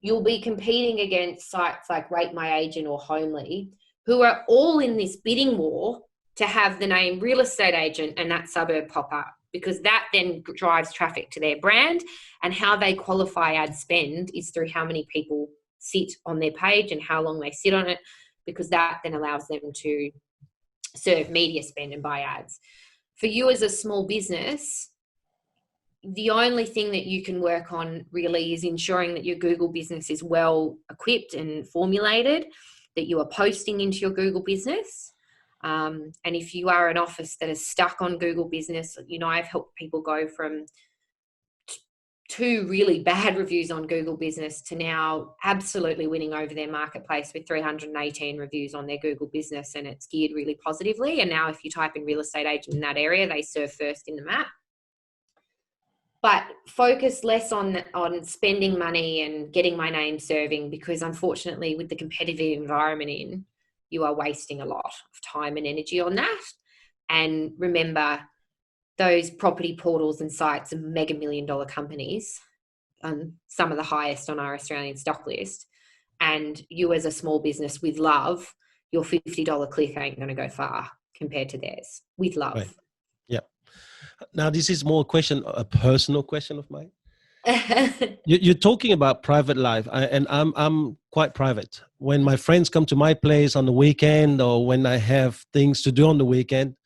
You'll be competing against sites like Rate My Agent or Homely, who are all in this bidding war to have the name real estate agent and that suburb pop up, because that then drives traffic to their brand. And how they qualify ad spend is through how many people sit on their page and how long they sit on it, because that then allows them to serve media spend and buy ads. For you as a small business, the only thing that you can work on really is ensuring that your Google business is well equipped and formulated, that you are posting into your Google business. And if you are an office that is stuck on Google business, you know, I've helped people go from 2 really bad reviews on Google business to now absolutely winning over their marketplace with 318 reviews on their Google business, and it's geared really positively. And now if you type in real estate agent in that area, they serve first in the map. But focus less on spending money and getting my name serving, because unfortunately with the competitive environment you are wasting a lot of time and energy on that. And remember, those property portals and sites are mega $1 million companies, some of the highest on our Australian stock list. And you as a small business with love, your $50 click ain't going to go far compared to theirs with love. Right. Yeah. Now, this is more a personal question of mine. You're talking about private life, and I'm quite private. When my friends come to my place on the weekend, or when I have things to do on the weekend,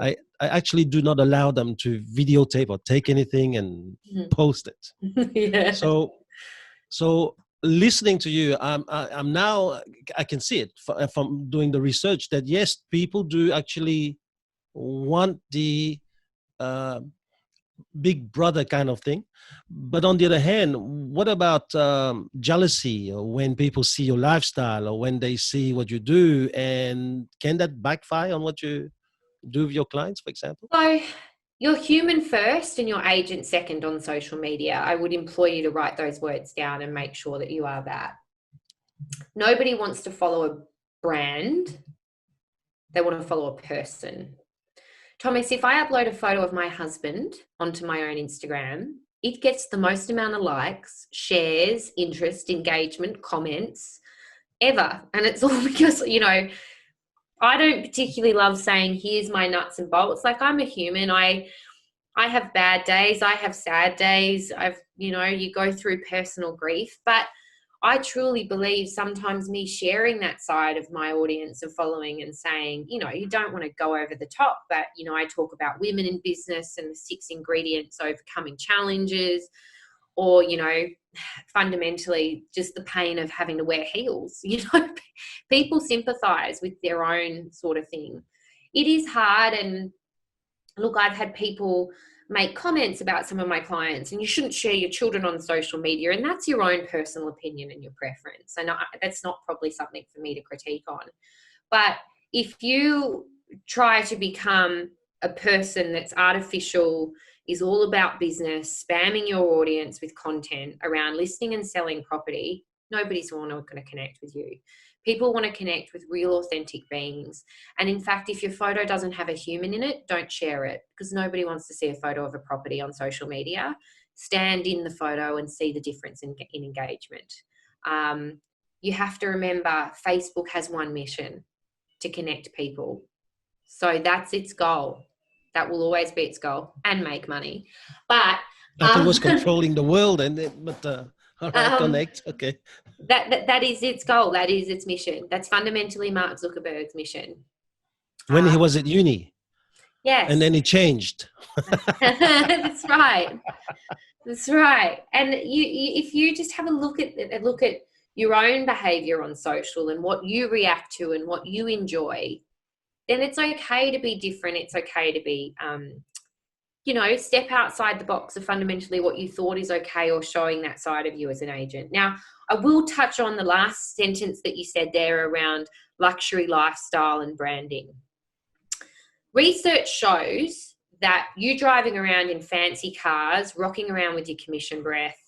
I actually do not allow them to videotape or take anything and post it. Yeah. So listening to you, I'm now, I can see it from doing the research that yes, people do actually want the big brother kind of thing. But on the other hand, what about jealousy, or when people see your lifestyle, or when they see what you do, and can that backfire on what you do with your clients, for example? So you're human first and your agent second on social media. I would implore you to write those words down and make sure that you are that. Nobody wants to follow a brand. They want to follow a person. Thomas, if I upload a photo of my husband onto my own Instagram, it gets the most amount of likes, shares, interest, engagement, comments ever. And it's all because, you know, I don't particularly love saying, here's my nuts and bolts. Like, I'm a human. I have bad days. I have sad days. You go through personal grief, but I truly believe sometimes me sharing that side of my audience and following and saying, you know, you don't want to go over the top, but, you know, I talk about women in business and the 6 ingredients overcoming challenges, or, you know, fundamentally just the pain of having to wear heels. You know, people sympathize with their own sort of thing. It is hard. And look, I've had people make comments about some of my clients, and you shouldn't share your children on social media, and that's your own personal opinion and your preference, and that's not probably something for me to critique on. But if you try to become a person that's artificial, is all about business, spamming your audience with content around listing and selling property, nobody's going to connect with you. People want to connect with real, authentic beings. And in fact, if your photo doesn't have a human in it, don't share it, because nobody wants to see a photo of a property on social media. Stand in the photo and see the difference in engagement. You have to remember, Facebook has one mission: to connect people. So that's its goal. That will always be its goal, and make money. But I thought it was controlling the world, all right, connect. Okay. That is its goal. That is its mission. That's fundamentally Mark Zuckerberg's mission. When he was at uni. Yes. And then he changed. That's right. That's right. And if you just have a look at your own behavior on social and what you react to and what you enjoy, then it's okay to be different. It's okay to be, step outside the box of fundamentally what you thought is okay, or showing that side of you as an agent. Now, I will touch on the last sentence that you said there around luxury lifestyle and branding. Research shows that you driving around in fancy cars, rocking around with your commission breath,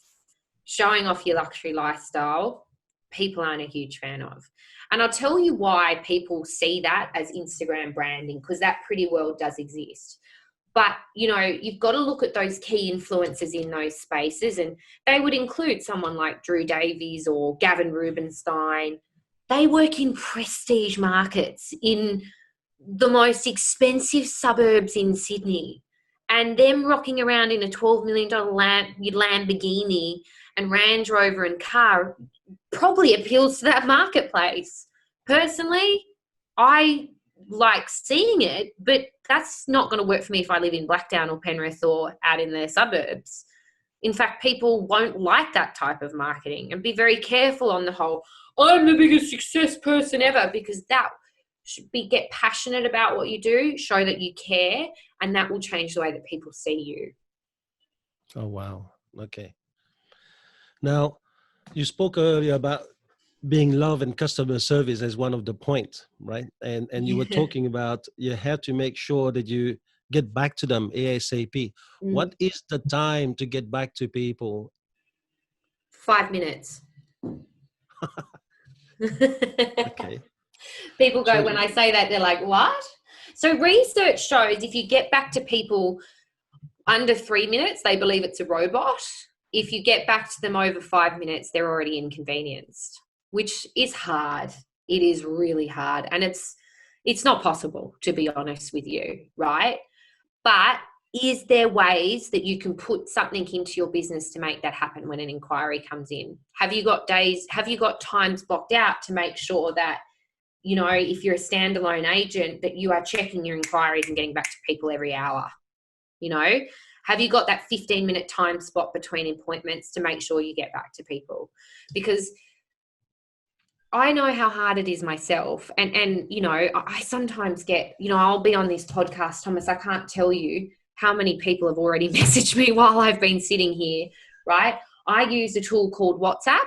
showing off your luxury lifestyle, people aren't a huge fan of. And I'll tell you why people see that as Instagram branding, because that pretty well does exist. But, you've got to look at those key influencers in those spaces, and they would include someone like Drew Davies or Gavin Rubinstein. They work in prestige markets in the most expensive suburbs in Sydney, and them rocking around in a $12 million Lamborghini and Range Rover and car probably appeals to that marketplace. Personally, I like seeing it, but that's not going to work for me if I live in Blackdown or Penrith or out in the suburbs. In fact, people won't like that type of marketing, and be very careful on the whole, I'm the biggest success person ever, because that should be, get passionate about what you do, show that you care, and that will change the way that people see you. Oh, wow. Okay. Now, you spoke earlier about being love and customer service as one of the points, right? And you were talking about you have to make sure that you get back to them ASAP. What is the time to get back to people? 5 minutes. Okay. People go, when I say that, they're like, what? So research shows if you get back to people under 3 minutes, they believe it's a robot. If you get back to them over 5 minutes, they're already inconvenienced, which is hard. It is really hard. And it's not possible, to be honest with you, right? But is there ways that you can put something into your business to make that happen when an inquiry comes in? Have you got times blocked out to make sure that, if you're a standalone agent, that you are checking your inquiries and getting back to people every hour? Have you got that 15-minute time spot between appointments to make sure you get back to people? Because I know how hard it is myself. And I sometimes get, I'll be on this podcast, Thomas, I can't tell you how many people have already messaged me while I've been sitting here, right? I use a tool called WhatsApp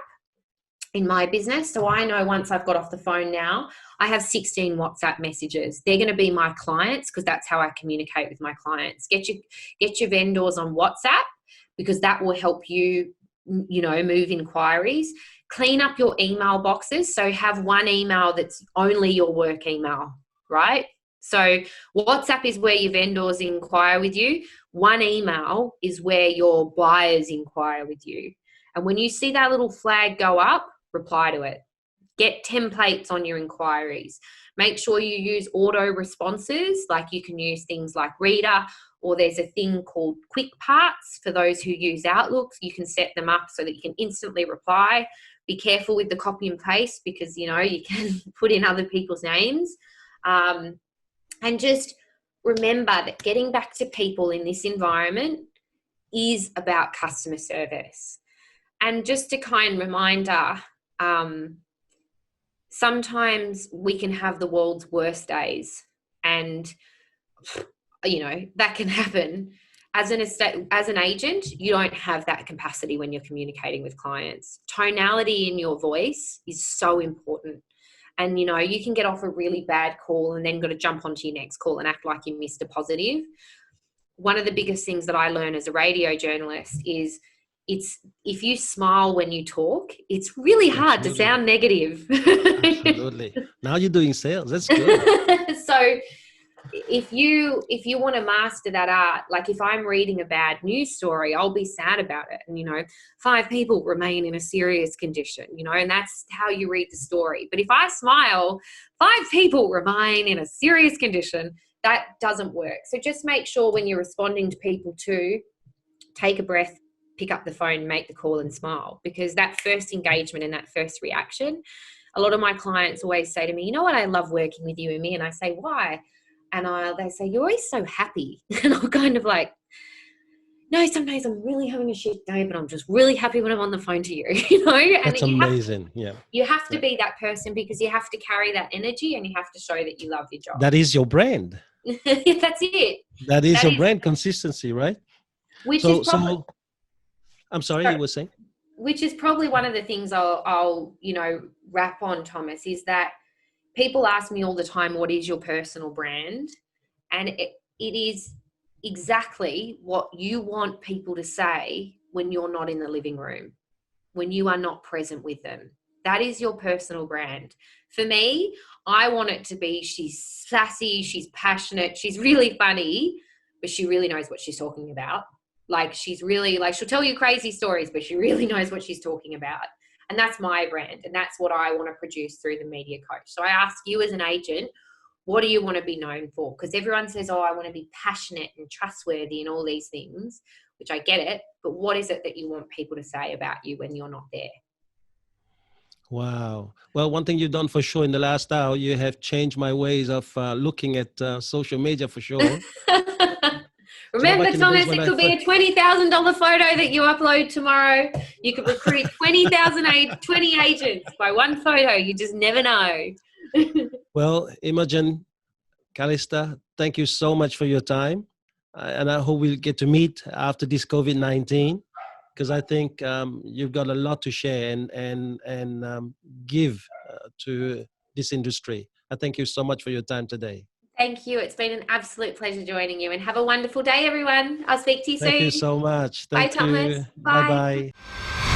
in my business. So I know once I've got off the phone now, I have 16 WhatsApp messages. They're going to be my clients, because that's how I communicate with my clients. Get your vendors on WhatsApp, because that will help you, move inquiries. Clean up your email boxes. So have one email that's only your work email, right? So WhatsApp is where your vendors inquire with you. One email is where your buyers inquire with you. And when you see that little flag go up, reply to it. Get templates on your inquiries. Make sure you use auto responses, like you can use things like Reader, or there's a thing called Quick Parts for those who use Outlook. You can set them up so that you can instantly reply. Be careful with the copy and paste, because, you can put in other people's names. And just remember that getting back to people in this environment is about customer service. And just a kind reminder, sometimes we can have the world's worst days, and that can happen. As an agent, you don't have that capacity when you're communicating with clients. Tonality in your voice is so important. And, you know, you can get off a really bad call and then got to jump onto your next call and act like you missed a positive. One of the biggest things that I learned as a radio journalist is if you smile when you talk, it's really hard to sound negative. Absolutely. Now you're doing sales. That's good. So if you want to master that art, like if I'm reading a bad news story, I'll be sad about it. And, you know, 5 people remain in a serious condition, you know, and that's how you read the story. But if I smile, 5 people remain in a serious condition, that doesn't work. So just make sure when you're responding to people to take a breath, pick up the phone, make the call and smile, because that first engagement and that first reaction, a lot of my clients always say to me, you know what, I love working with you, Amy. And I say, why? And they say, you're always so happy. And I'm kind of like, no, some days I'm really having a shit day, but I'm just really happy when I'm on the phone to you, you know? And that's amazing. You have to be that person, because you have to carry that energy and you have to show that you love your job. That is your brand. That's it. That is your brand, consistency, right? Which is probably, I'm sorry, you were saying? Which is probably one of the things I'll you know, wrap on, Thomas, is that people ask me all the time, what is your personal brand? And it is exactly what you want people to say when you're not in the living room, when you are not present with them. That is your personal brand. For me, I want it to be, she's sassy, she's passionate, she's really funny, but she really knows what she's talking about. Like, she's really, like, she'll tell you crazy stories, but she really knows what she's talking about. And that's my brand. And that's what I want to produce through the Media Coach. So I ask you as an agent, what do you want to be known for? Because everyone says, oh, I want to be passionate and trustworthy and all these things, which I get it. But what is it that you want people to say about you when you're not there? Wow. Well, one thing you've done for sure in the last hour, you have changed my ways of looking at social media for sure. Remember, Thomas, it could be a $20,000 photo that you upload tomorrow. You could recruit 20 agents by one photo. You just never know. Well, Imogen Callister, thank you so much for your time. And I hope we'll get to meet after this COVID-19, because I think you've got a lot to share and give to this industry. I thank you so much for your time today. Thank you. It's been an absolute pleasure joining you, and have a wonderful day, everyone. I'll speak to you soon. Thank you so much. Bye, Thomas. Bye-bye.